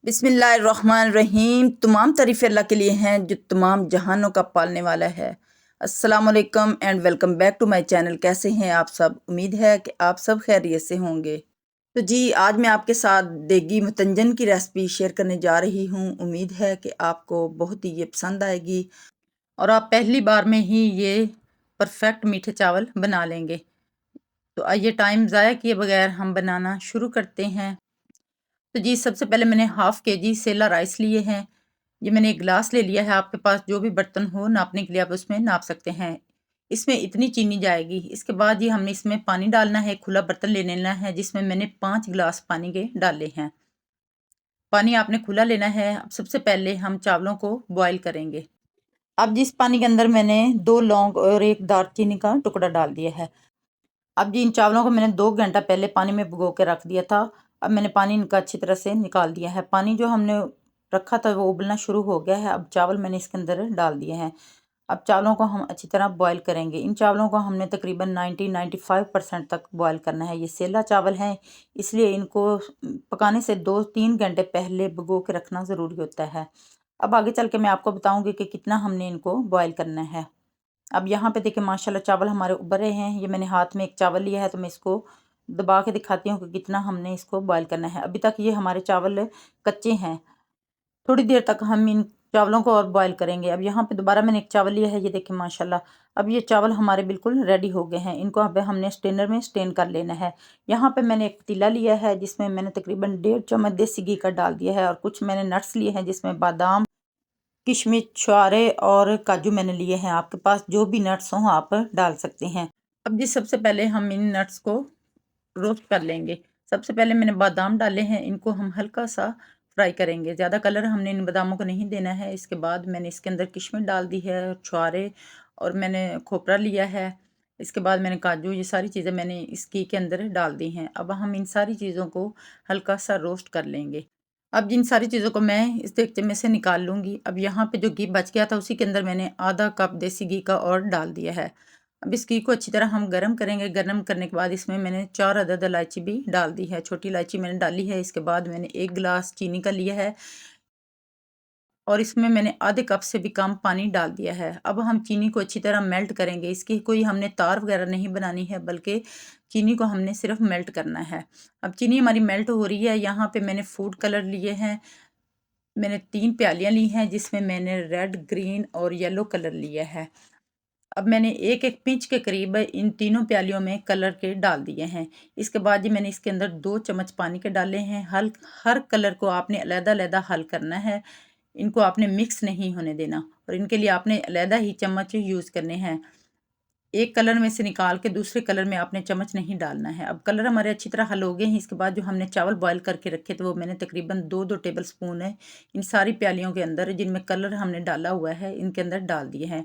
बिस्मिल्लाहिर्रहमानिर्रहीम। तमाम तारीफ़ अल्लाह के लिए हैं जो तमाम जहानों का पालने वाला है। अस्सलाम वालेकुम and welcome back to my channel. कैसे हैं आप सब? उम्मीद है कि आप सब खैरियत से होंगे। तो जी, आज मैं आपके साथ देगी मतंजन की रेसिपी शेयर करने जा रही हूँ। उम्मीद है कि आपको बहुत ही ये पसंद आएगी और आप पहली बार में ही ये परफेक्ट मीठे चावल बना लेंगे। तो आइए टाइम ज़ाया किए बगैर हम बनाना शुरू करते हैं। तो जी, सबसे पहले मैंने हाफ़ केजी सेला राइस लिए हैं। ये मैंने एक गिलास ले लिया है। आपके पास जो भी बर्तन हो नापने के लिए आप उसमें नाप सकते हैं। इसमें इतनी चीनी जाएगी। इसके बाद ये हमने इसमें पानी डालना है। खुला बर्तन ले लेना है जिसमें मैंने 5 गिलास पानी के डाले हैं। पानी आपने खुला लेना है। अब सबसे पहले हम चावलों को बॉयल करेंगे। अब जिस पानी के अंदर मैंने 2 लौंग और 1 दालचीनी का टुकड़ा डाल दिया है। अब जी, इन चावलों को मैंने 2 घंटा पहले पानी में भिगो के रख दिया था। अब मैंने पानी इनका अच्छी तरह से निकाल दिया है। पानी जो हमने रखा था वो उबलना शुरू हो गया है। अब चावल मैंने इसके अंदर डाल दिए हैं। अब चावलों को हम अच्छी तरह बॉयल करेंगे। इन चावलों को हमने तकरीबन 90-95% तक बॉयल करना है। ये सेला चावल हैं, इसलिए इनको पकाने से 2-3 घंटे पहले भिगो के रखना ज़रूरी होता है। अब आगे चल के मैं आपको बताऊँगी कि कितना हमने इनको बॉयल करना है। अब यहाँ पे देखिए माशाल्लाह चावल हमारे उबर रहे हैं। ये मैंने हाथ में एक चावल लिया है तो मैं इसको दबा के दिखाती हूँ कि कितना हमने इसको बॉयल करना है। अभी तक ये हमारे चावल कच्चे हैं। थोड़ी देर तक हम इन चावलों को और बॉयल करेंगे। अब यहाँ पे दोबारा मैंने एक चावल लिया है। ये देखिए माशाल्लाह अब ये चावल हमारे बिल्कुल रेडी हो गए हैं। इनको अब हमने स्ट्रेनर में स्ट्रेन कर लेना है। यहाँ पे मैंने एक पतीला लिया है जिसमें मैंने तकरीबन 1.5 चम्मच देसी घी का डाल दिया है और कुछ मैंने नट्स लिए हैं जिसमें बादाम, किशमिश, छुआरे और काजू मैंने लिए हैं। आपके पास जो भी नट्स हों आप डाल सकते हैं। अब जी, सबसे पहले हम इन नट्स को रोस्ट कर लेंगे। सबसे पहले मैंने बादाम डाले हैं। इनको हम हल्का सा फ्राई करेंगे। ज़्यादा कलर हमने इन बादामों को नहीं देना है। इसके बाद मैंने इसके अंदर किशमिश डाल दी है, छुआरे और मैंने खोपरा लिया है। इसके बाद मैंने काजू, ये सारी चीज़ें मैंने इस घी के अंदर डाल दी हैं। अब हम इन सारी चीज़ों को हल्का सा रोस्ट कर लेंगे। अब जिन सारी चीज़ों को मैं इस देगचे में से निकाल लूँगी। अब यहाँ पे जो घी बच गया था उसी के अंदर मैंने आधा कप देसी घी का और डाल दिया है। अब इस घी को अच्छी तरह हम गरम करेंगे। गरम करने के बाद इसमें मैंने 4 अदद इलायची भी डाल दी है। छोटी इलायची मैंने डाली है। इसके बाद मैंने 1 गिलास चीनी का लिया है और इसमें मैंने आधे कप से भी कम पानी डाल दिया है। अब हम चीनी को अच्छी तरह मेल्ट करेंगे। इसकी कोई हमने तार वगैरह नहीं बनानी है, बल्कि चीनी को हमने सिर्फ मेल्ट करना है। अब चीनी हमारी मेल्ट हो रही है। यहाँ पे मैंने फूड कलर लिए हैं। मैंने 3 प्यालियाँ ली हैं जिसमें मैंने रेड, ग्रीन और येलो कलर लिया है। अब मैंने 1-1 पिंच के करीब इन तीनों प्यालियों में कलर के डाल दिए हैं। इसके बाद जी मैंने इसके अंदर 2 चम्मच पानी के डाले हैं। हर कलर को आपने अलग-अलग हल करना है। इनको आपने मिक्स नहीं होने देना और इनके लिए आपने अलग ही चम्मच यूज़ करने हैं। एक कलर में से निकाल के दूसरे कलर में आपने चम्मच नहीं डालना है। अब कलर हमारे अच्छी तरह हल हो गए हैं। इसके बाद जो हमने चावल बॉयल करके रखे थे वो मैंने तकरीबन 2-2 टेबल स्पून है इन सारी प्यालियों के अंदर, जिनमें कलर हमने डाला हुआ है, इनके अंदर डाल दिए हैं।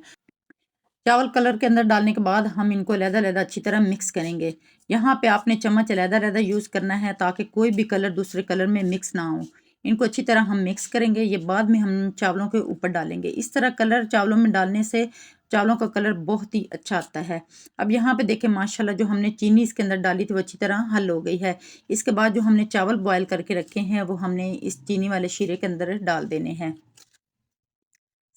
चावल कलर के अंदर डालने के बाद हम इनको अलग-अलग अच्छी तरह मिक्स करेंगे। यहाँ पे आपने चम्मच अलग-अलग यूज़ करना है ताकि कोई भी कलर दूसरे कलर में मिक्स ना हो। इनको अच्छी तरह हम मिक्स करेंगे। ये बाद में हम चावलों के ऊपर डालेंगे। इस तरह कलर चावलों में डालने से चावलों का कलर बहुत ही अच्छा आता है। अब यहाँ पे देखें माशाल्लाह जो हमने चीनी इसके अंदर डाली थी वो अच्छी तरह हल हो गई है। इसके बाद जो हमने चावल बॉयल करके रखे हैं वो हमने इस चीनी वाले शीरे के अंदर डाल देने हैं।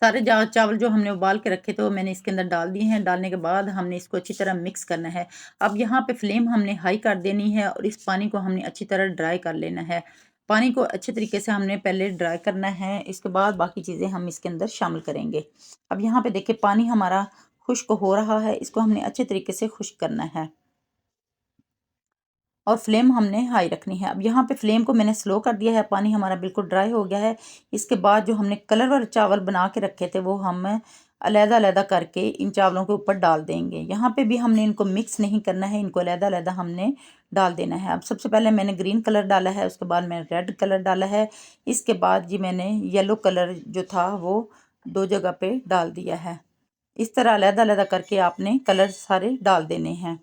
सारे चावल जो हमने उबाल के रखे थे वो मैंने इसके अंदर डाल दिए हैं। डालने के बाद हमने इसको अच्छी तरह मिक्स करना है। अब यहाँ पे फ्लेम हमने हाई कर देनी है और इस पानी को हमने अच्छी तरह ड्राई कर लेना है। पानी को अच्छे तरीके से हमने पहले ड्राई करना है। इसके बाद बाकी चीज़ें हम इसके अंदर शामिल करेंगे। अब यहाँ पे देखिए पानी हमारा खुश्क हो रहा है। इसको हमने अच्छे तरीके से खुश्क करना है और फ्लेम हमने हाई रखनी है। अब यहाँ पे फ्लेम को मैंने स्लो कर दिया है। पानी हमारा बिल्कुल ड्राई हो गया है। इसके बाद जो हमने कलर वाले चावल बना के रखे थे वो हम अलग-अलग करके इन चावलों के ऊपर डाल देंगे। यहाँ पे भी हमने इनको मिक्स नहीं करना है, इनको अलग-अलग हमने डाल देना है। अब सबसे पहले मैंने ग्रीन कलर डाला है, उसके बाद मैंने रेड कलर डाला है। इसके बाद जी मैंने येलो कलर जो था वो 2 जगह पे डाल दिया है। इस तरह अलग-अलग करके आपने कलर सारे डाल देने हैं।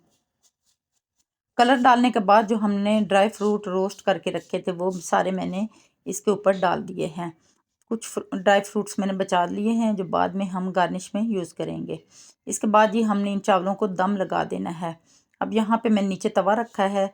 कलर डालने के बाद जो हमने ड्राई फ्रूट रोस्ट करके रखे थे वो सारे मैंने इसके ऊपर डाल दिए हैं। कुछ ड्राई फ्रूट्स मैंने बचा लिए हैं जो बाद में हम गार्निश में यूज़ करेंगे। इसके बाद ही हमने इन चावलों को दम लगा देना है। अब यहाँ पे मैंने नीचे तवा रखा है।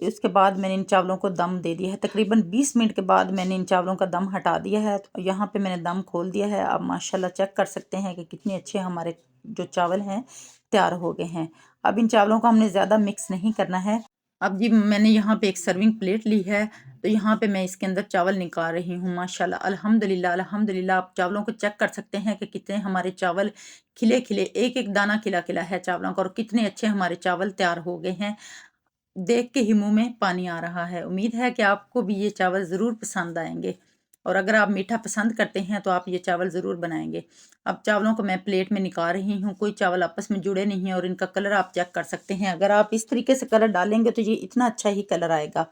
तो इसके बाद मैंने इन चावलों को दम दे दिया है। तकरीबन 20 मिनट के बाद मैंने इन चावलों का दम हटा दिया है। तो यहाँ पे मैंने दम खोल दिया है। आप माशाल्लाह चेक कर सकते हैं कि कितने अच्छे हमारे जो चावल हैं तैयार हो गए हैं। अब इन चावलों को हमने ज़्यादा मिक्स नहीं करना है। अब जी मैंने यहाँ पे एक सर्विंग प्लेट ली है, तो यहाँ पे मैं इसके अंदर चावल निकाल रही हूँ। माशाल्लाह अल्हम्दुलिल्लाह अल्हम्दुलिल्लाह। आप चावलों को चेक कर सकते हैं कि कितने हमारे चावल खिले खिले, एक एक दाना खिला खिला है चावलों का, और कितने अच्छे हमारे चावल तैयार हो गए हैं। देख के ही मुंह में पानी आ रहा है। उम्मीद है कि आपको भी ये चावल ज़रूर पसंद आएंगे, और अगर आप मीठा पसंद करते हैं तो आप ये चावल ज़रूर बनाएंगे। अब चावलों को मैं प्लेट में निकाल रही हूँ। कोई चावल आपस में जुड़े नहीं हैं, और इनका कलर आप चेक कर सकते हैं। अगर आप इस तरीके से कलर डालेंगे तो ये इतना अच्छा ही कलर आएगा।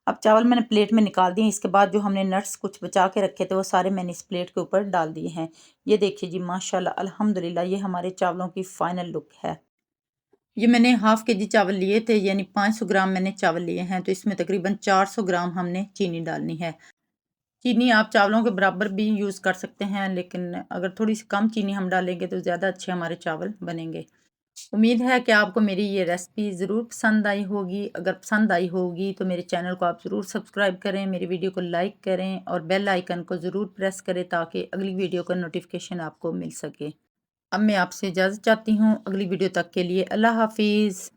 अब चावल मैंने प्लेट में निकाल दिए। इसके बाद जो हमने नट्स कुछ बचा के रखे थे वो सारे मैंने इस प्लेट के ऊपर डाल दिए हैं। ये देखिए जी माशाल्लाह अल्हम्दुलिल्लाह, ये हमारे चावलों की फाइनल लुक है। ये मैंने हाफ़ केजी चावल लिए थे, यानी 500 ग्राम मैंने चावल लिए हैं, तो इसमें तकरीबन 400 ग्राम हमने चीनी डालनी है। चीनी आप चावलों के बराबर भी यूज़ कर सकते हैं, लेकिन अगर थोड़ी-सी कम चीनी हम डालेंगे तो ज़्यादा अच्छे हमारे चावल बनेंगे। उम्मीद है कि आपको मेरी ये रेसिपी ज़रूर पसंद आई होगी। अगर पसंद आई होगी तो मेरे चैनल को आप ज़रूर सब्सक्राइब करें, मेरी वीडियो को लाइक करें और बेल आइकन को ज़रूर प्रेस करें ताकि अगली वीडियो का नोटिफ़िकेशन आपको मिल सके। अब मैं आपसे इजाज़त चाहती हूँ। अगली वीडियो तक के लिए अल्लाह हाफ़िज़।